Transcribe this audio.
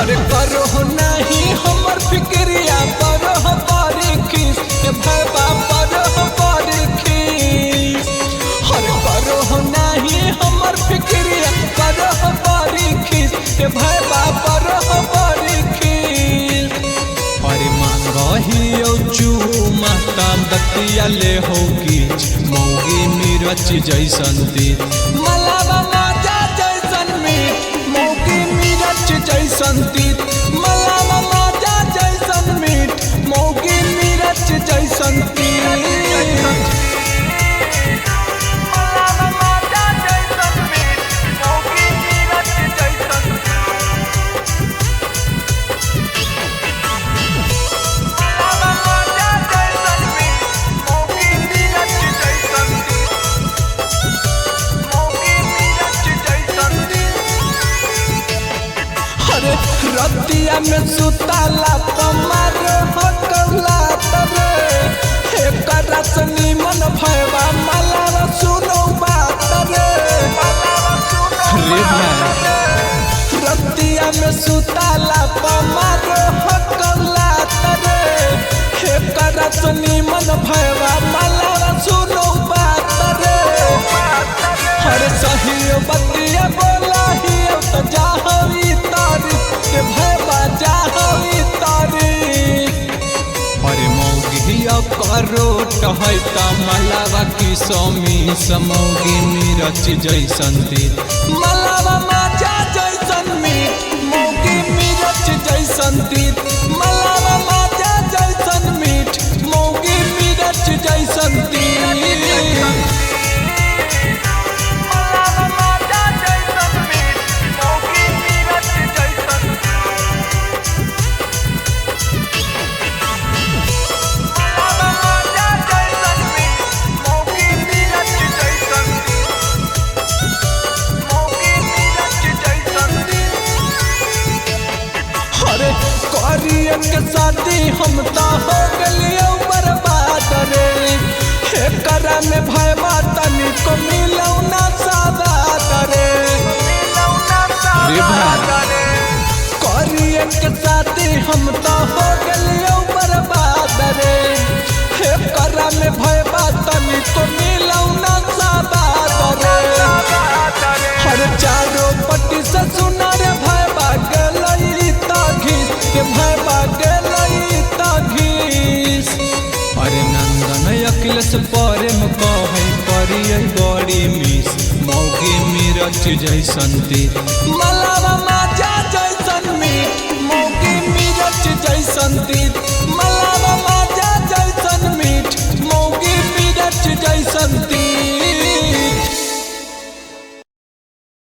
हर करो नहीं हमर फिक्रिया बरह बारीखीस भैबा बरह बारीखीस हर करो नहीं हमर फिक्रिया बरह बारीखीस भैबा बरह बारीखीस अरे मांगही चूमा बतिया ले होगी मौगी मिर्च जैसन तीर मलावा माजा जैसन मीठ मौगी मिर्च जैसन तीर मलावा माजा जैसन मीठ मौगी मिर्च जैसन तीर रतिया में सुताला पमार हकला तरे एक रसनी मन भैबा मलावा सुनो बात रे रतिया में सुताला पमार हकला तरे एक रसनी मन भैबा मलावा सुनो बात रे हर सही बतिया बोला ही तो जाहवी तारी के भैबा जाहवी तारी अरे मौगिया करोट है त मलावा की सोमी समौगी मिर्च जैसन तीर मलावा माजा जैसन मीठ मौगी मिर्च जैसन तीर मलावा माजा जैसन मीठ मौगी मिर्च जैसन तीर के साथी हम तो हो गलियो बर्बाद रे एकरा में भैबा तनी को मिलौ ना सादात रे करिए के साथी हम तो हो गलियो बर्बाद रे एकरा में भैबा तनी को मिलौ ना सादात रे हर चारों पट्टी से सुना रे भैबा गलई ताघीस के भैबा गलई ताघीस अरे नंदन अखिलेश प्रेम कहे करिए बड़ी मिस मौगी मिर्च जैसन तीर मला